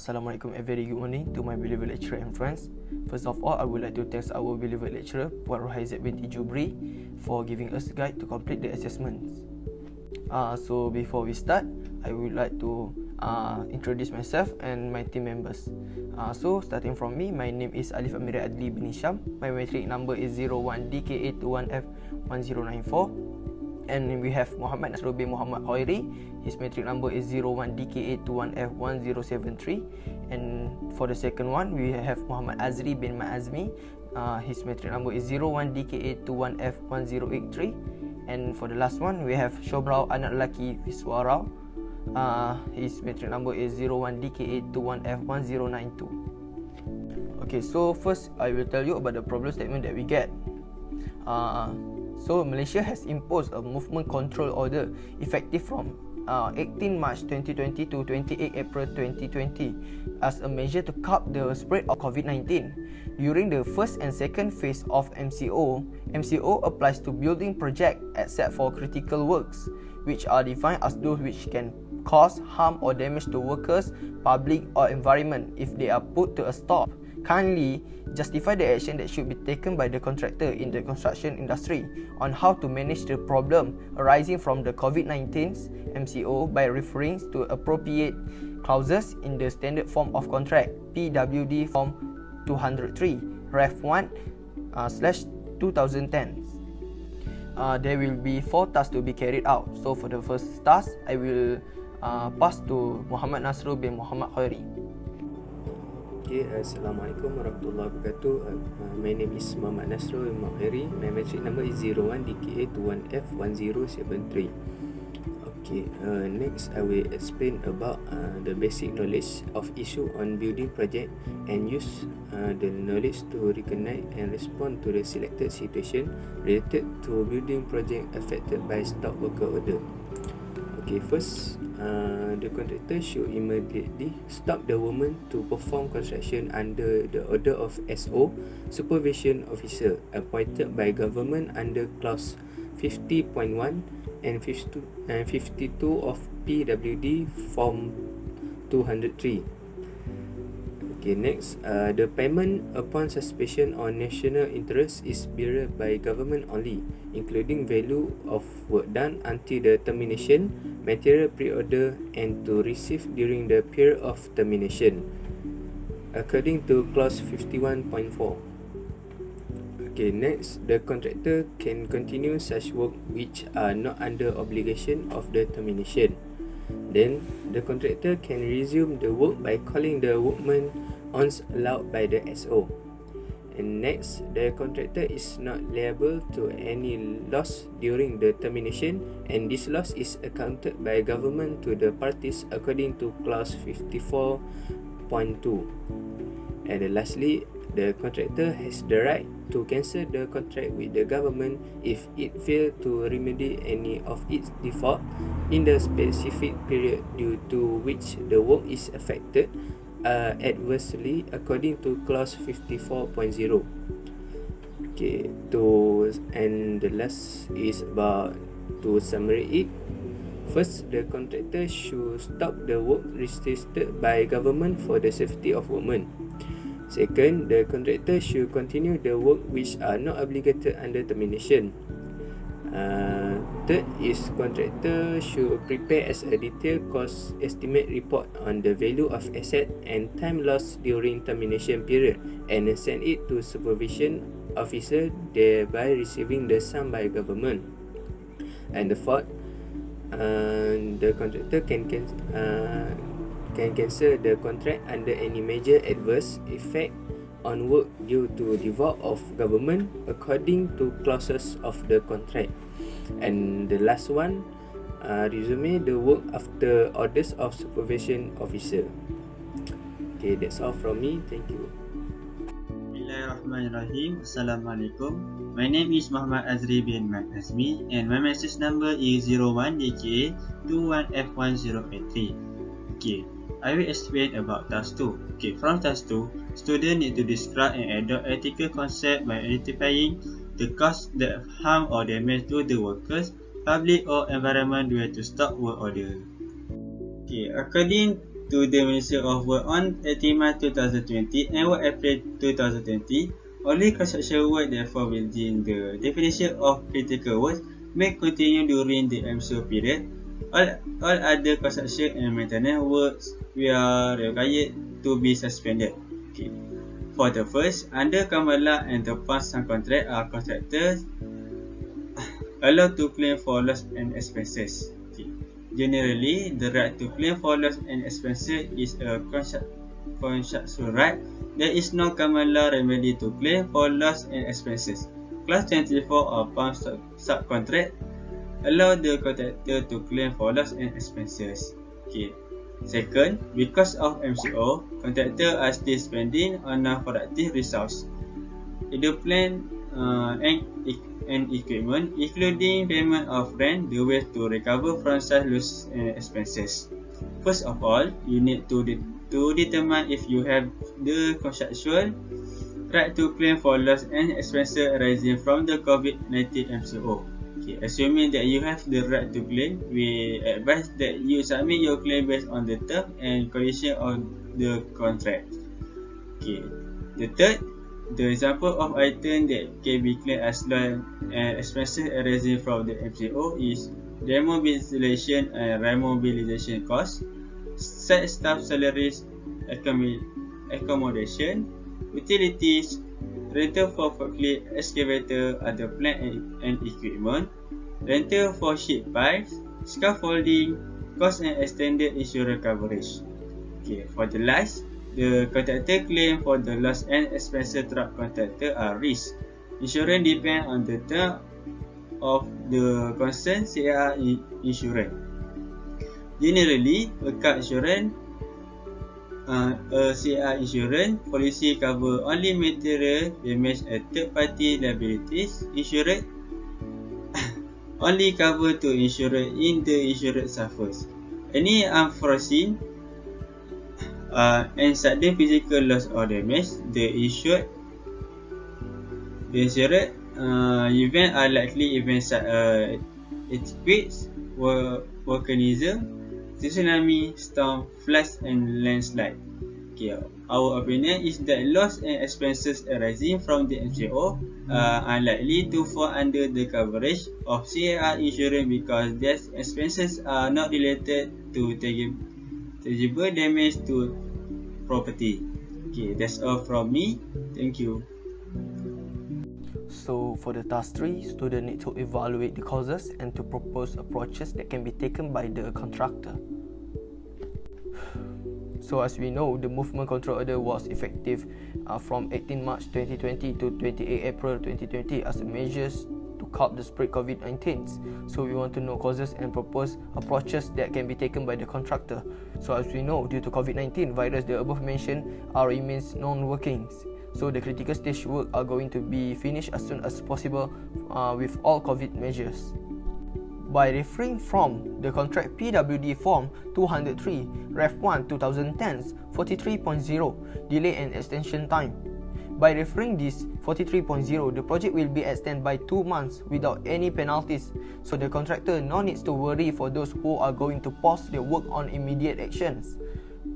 Assalamualaikum and very good morning to my beloved lecturer and friends. First of all, I would like to thank our beloved lecturer, Puan Rohaizat binti Jubri, for giving us a guide to complete the assessments. So before we start, I would like to introduce myself and my team members. So starting from me, my name is Alif Amira Adli bin Hisham. My metric number is 01DK821F1094. And we have Muhammad Nasrul bin Muhammad Khairi. His metric number is 01DK821F1073. And for the second one, we have Muhammad Azri bin Ma'azmi. His metric number is 01DK821F1083. And for the last one, we have Shobrau Anak Lelaki Viswarau. His metric number is 01DK821F1092. Okay, so first I will tell you about the problem statement that we get. So Malaysia has imposed a movement control order effective from 18 March 2020 to 28 April 2020 as a measure to curb the spread of COVID-19. During the first and second phase of MCO applies to building projects except for critical works, which are defined as those which can cause harm or damage to workers, public or environment if they are put to a stop. Kindly justify the action that should be taken by the contractor in the construction industry on how to manage the problem arising from the COVID-19 MCO by referring to appropriate clauses in the standard form of contract PWD Form 203 Ref 1/2010. There will be 4 tasks to be carried out. So for the first task, I will pass to Muhammad Nasrul bin Muhammad Khairi. Okay, Assalamualaikum warahmatullahi wabarakatuh. My name is Muhammad Nasrul bin Muhammad Khairi. My metric number is 01DK821F1073. Okay, next I will explain about the basic knowledge of issue on building project and use the knowledge to recognize and respond to the selected situation related to building project affected by stop worker order. Okay, first, the contractor should immediately stop the woman to perform construction under the order of SO, supervision officer, appointed by government under clause 50.1 and 52 of PWD Form 203. Okay, next, the payment upon suspicion on national interest is bearable by government only, including value of work done until the termination, material pre-order, and to receive during the period of termination, according to clause 51.4. Okay, next, the contractor can continue such work which are not under obligation of the termination. Then, the contractor can resume the work by calling the workman once allowed by the SO. And next, the contractor is not liable to any loss during the termination, and this loss is accounted by government to the parties according to clause 54.2. And lastly, the contractor has the right to cancel the contract with the government if it fails to remedy any of its default in the specific period due to which the work is affected adversely according to clause 54.0. Okay, and the last is about to summarize it. First, the contractor should stop the work restricted by government for the safety of women. Second, the contractor should continue the work which are not obligated under termination. Third is contractor should prepare as a detailed cost estimate report on the value of asset and time lost during termination period and send it to supervision officer, thereby receiving the sum by government. And the fourth, the contractor can cancel the contract under any major adverse effect on work due to default of government according to clauses of the contract. And the last one, resume the work after orders of supervision officer. Okay, that's all from me. Thank you. Bismillahirrahmanirrahim. Assalamualaikum. My name is Muhammad Azri bin Azmi and my message number is 01DK21F1083. Okay, I will explain about task 2. Okay, from task 2, student need to describe and adopt ethical concept by identifying the cause that harm or damage to the workers, public or environment due to stop work order. Okay, according to the Ministry of Work on 18 March 2020 and Work April 2020, only construction work that fall within the definition of critical works may continue during the MCO period. All other construction and maintenance works are required to be suspended. Okay. For the first, under common law and the past contract are contractors allowed to claim for loss and expenses. Okay. Generally, the right to claim for loss and expenses is a contractual right. There is no common law remedy to claim for loss and expenses. Clause 24 of past subcontract allow the contractor to claim for loss and expenses. Okay. Second, because of MCO, contractors are still spending on non-productive resource. The plant and equipment, including payment of rent, the way to recover from such loss and expenses. First of all, you need to determine if you have the contractual right to claim for loss and expenses arising from the COVID-19 MCO. Okay, assuming that you have the right to claim, we advise that you submit your claim based on the term and condition of the contract. Okay, the third, the example of item that can be claimed as loss and expenses arising from the MCO is demobilization and remobilization costs, site staff salaries, accommodation, utilities, rental for forklift, excavator, other plant and equipment, rental for sheet pipes, scaffolding, cost and extended insurance coverage. Okay, for the last, the contractor claim for the loss and expenses truck contractor are risk. Insurance depends on the term of the concerned CR insurance. Generally, a car insurance a CR insurance policy cover only material damage and third-party liabilities. Insurance only cover to insurance in the insurance suffers any unforeseen and sudden physical loss or damage. The insured event are likely events such as earthquakes, volcanism, tsunami, storm, floods and landslide. Okay, our opinion is that loss and expenses arising from the MCO are unlikely to fall under the coverage of CAR insurance because these expenses are not related to tangible damage to property. Okay, that's all from me. Thank you. So for the task 3, students need to evaluate the causes and to propose approaches that can be taken by the contractor. So as we know, the movement control order was effective from 18 March 2020 to 28 April 2020 as a measures to curb the spread COVID-19. So we want to know causes and propose approaches that can be taken by the contractor. So as we know, due to COVID-19 virus, the above mentioned remains non-working. So the critical stage work are going to be finished as soon as possible with all COVID measures. By referring from the contract PWD Form 203 Ref 1 2010's 43.0 delay and extension time. By referring this 43.0, the project will be extended by 2 months without any penalties. So the contractor no needs to worry for those who are going to pause their work on immediate actions.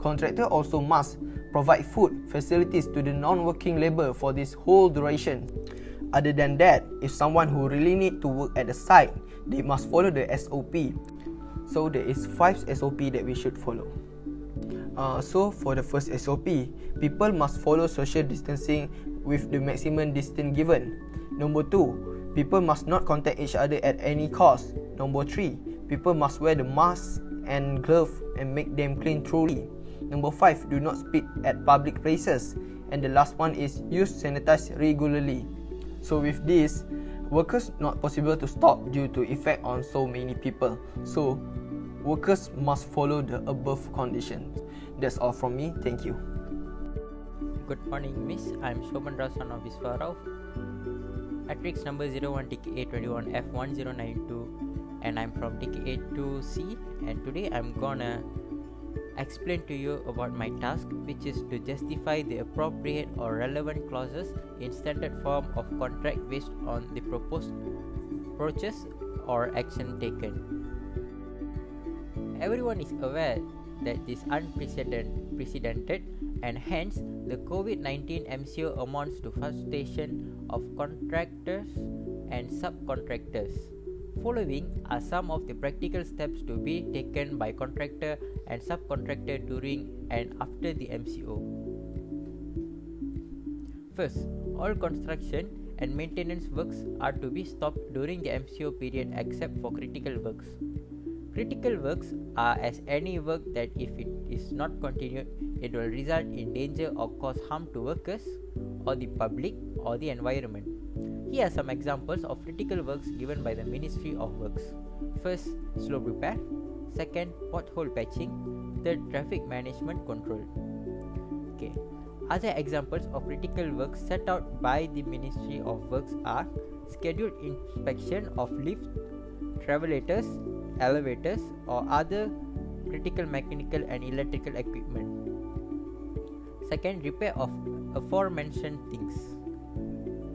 Contractor also must provide food facilities to the non-working labour for this whole duration. Other than that, if someone who really need to work at the site, they must follow the SOP. So there is 5 SOP that we should follow. So for the first SOP, people must follow social distancing with the maximum distance given. Number 2, people must not contact each other at any cost. Number 3, people must wear the mask and glove and make them clean thoroughly. Number 5, do not spit at public places. And the last one is use sanitize regularly. So with this, workers not possible to stop due to effect on so many people. So workers must follow the above conditions. That's all from me. Thank you. Good morning, Miss. I'm Shoban Rasan of Viswarao. Matrix number 01 TKA21 F1092, and I'm from TKA2C. And today I'm gonna explain to you about my task, which is to justify the appropriate or relevant clauses in standard form of contract based on the proposed approaches or action taken. Everyone is aware that is unprecedented, and hence the COVID-19 MCO amounts to frustration of contractors and subcontractors. Following are some of the practical steps to be taken by contractor and subcontractor during and after the MCO. First, all construction and maintenance works are to be stopped during the MCO period except for critical works. Critical works are as any work that if it is not continued, it will result in danger or cause harm to workers or the public or the environment. Here are some examples of critical works given by the Ministry of Works. First, slope repair. Second, pothole patching. Third, traffic management control. Okay. Other examples of critical works set out by the Ministry of Works are scheduled inspection of lifts, travelators, elevators, or other critical mechanical and electrical equipment. Second, repair of aforementioned things.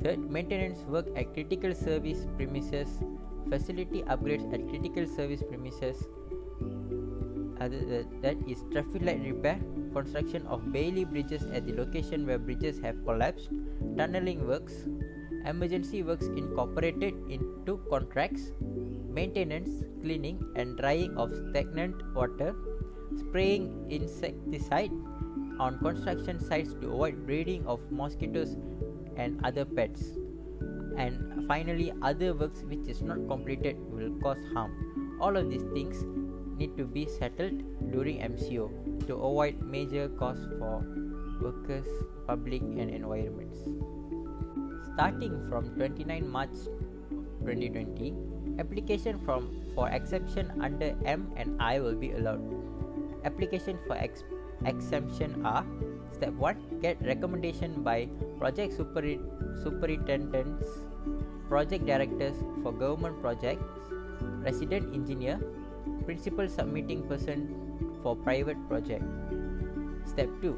Third, maintenance work at critical service premises, facility upgrades at critical service premises. That is traffic light repair, construction of Bailey bridges at the location where bridges have collapsed, tunneling works, emergency works incorporated into contracts, maintenance, cleaning and drying of stagnant water, spraying insecticide on construction sites to avoid breeding of mosquitoes and other pests, and finally other works which is not completed will cause harm. All of these things need to be settled during MCO to avoid major costs for workers, public and environments. Starting from 29 March 2020, application for exception under M and I will be allowed. Application for exemption are: Step 1. Get recommendation by project superintendents, project directors for government projects, resident engineer, principal submitting person for private project. Step 2.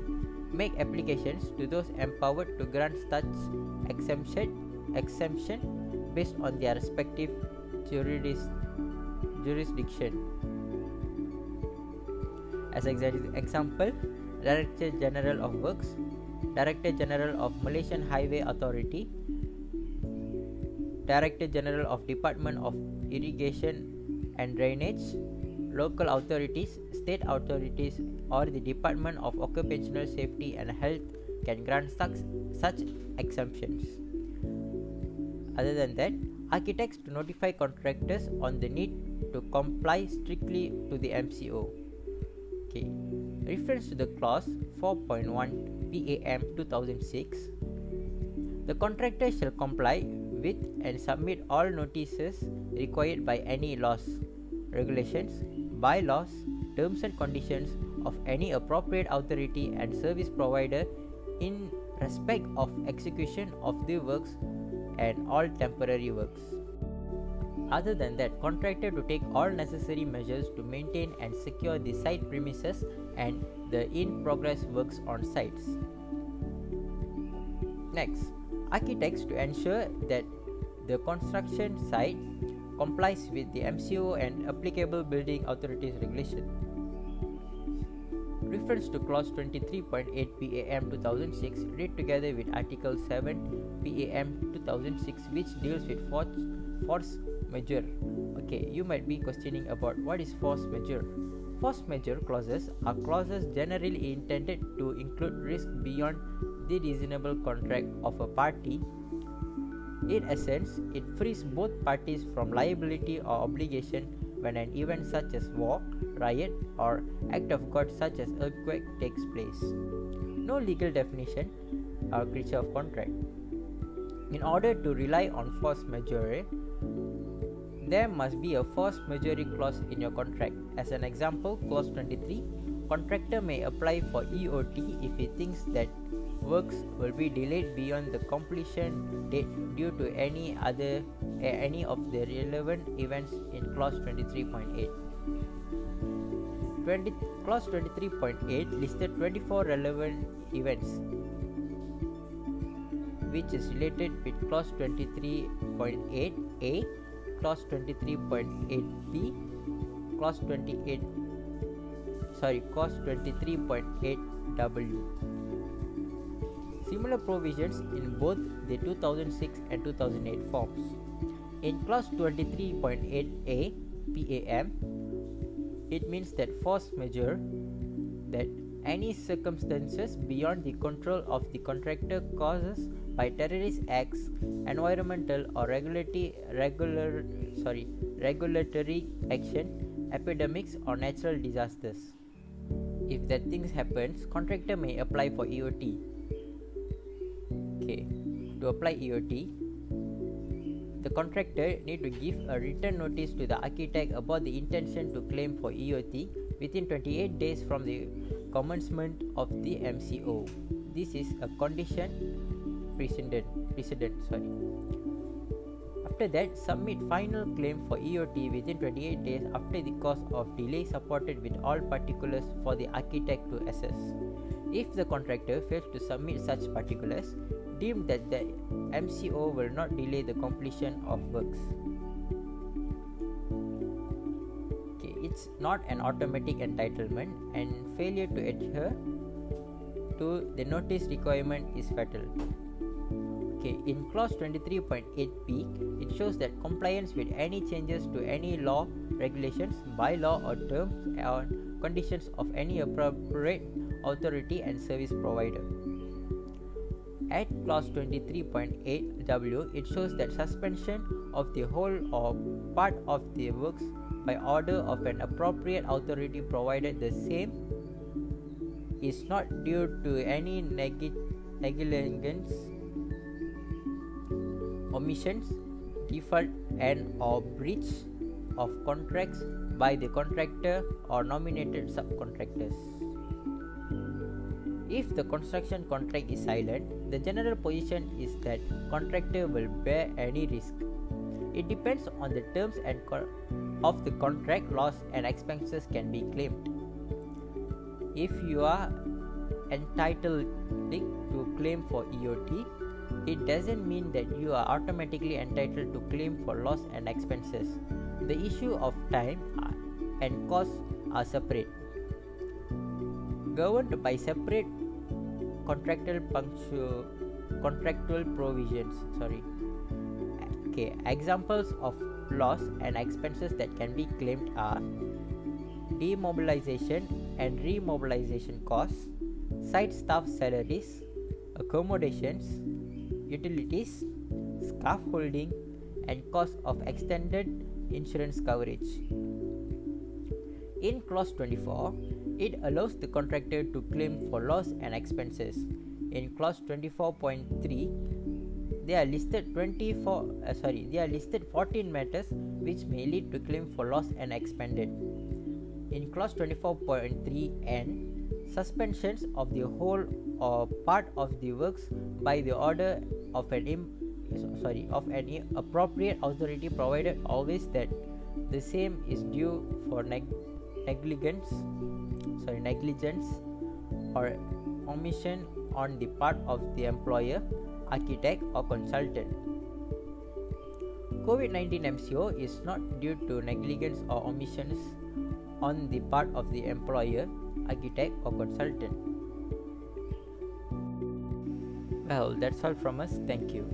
Make applications to those empowered to grant such exemption based on their respective jurisdiction. As example, Director General of Works, Director General of Malaysian Highway Authority, Director General of Department of Irrigation and Drainage, local authorities, state authorities, or the Department of Occupational Safety and Health can grant such exemptions. Other than that, architects to notify contractors on the need to comply strictly to the MCO. Okay. Reference to the clause 4.1 PAM 2006. The contractor shall comply with and submit all notices required by any laws, regulations, bylaws, terms and conditions of any appropriate authority and service provider in respect of execution of the works and all temporary works. Other than that, contractor to take all necessary measures to maintain and secure the site premises and the in-progress works on sites. Next, architects to ensure that the construction site complies with the MCO and applicable building authorities regulation. Reference to clause 23.8 PAM 2006 read together with article 7 PAM 2006 which deals with force majeure. Okay, you might be questioning about what is force majeure. Force majeure clauses are clauses generally intended to include risk beyond the reasonable contract of a party. In essence, it frees both parties from liability or obligation when an event such as war, riot, or act of God such as earthquake takes place. No legal definition or creature of contract. In order to rely on force majeure, there must be a force majeure clause in your contract. As an example, clause 23, contractor may apply for EOT if he thinks that works will be delayed beyond the completion date due to any of the relevant events in clause 23.8. Clause 23.8 listed 24 relevant events which is related with clause 23.8a, clause 23.8b, clause 28c, COS 23.8W. Similar provisions in both the 2006 and 2008 forms. In clause 23.8a PAM, it means that force majeure, that any circumstances beyond the control of the contractor causes by terrorist acts, environmental or regulatory action, epidemics or natural disasters. If that things happens, contractor may apply for EOT. Okay, to apply EOT, the contractor need to give a written notice to the architect about the intention to claim for EOT within 28 days from the commencement of the MCO. This is a condition precedent. After that, submit final claim for EOT within 28 days after the cause of delay, supported with all particulars for the architect to assess. If the contractor fails to submit such particulars, deem that the MCO will not delay the completion of works. Okay, it's not an automatic entitlement, and failure to adhere to the notice requirement is fatal. Okay, in clause 23.8p, it shows that compliance with any changes to any law, regulations, bylaw or terms or conditions of any appropriate authority and service provider. At clause 23.8w, it shows that suspension of the whole or part of the works by order of an appropriate authority, provided the same is not due to any negligence, omissions, default and or breach of contracts by the contractor or nominated subcontractors. If the construction contract is silent, the general position is that contractor will bear any risk. It depends on the terms and of the contract, loss and expenses can be claimed. If you are entitled to claim for EOT, it doesn't mean that you are automatically entitled to claim for loss and expenses. The issue of time and cost are separate, governed by separate contractual provisions. Okay, examples of loss and expenses that can be claimed are demobilization and remobilization costs, site staff salaries, accommodations, utilities, scaffolding, and cost of extended insurance coverage. In clause 24, it allows the contractor to claim for loss and expenses. In clause 24.3, there are listed 14 matters which may lead to claim for loss and expended. In clause 24.3n, suspensions of the whole or part of the works by the order of an appropriate authority, provided always that the same is due for negligence or omission on the part of the employer, architect or consultant. COVID-19 MCO is not due to negligence or omissions on the part of the employer, architect or consultant. Well, that's all from us. Thank you.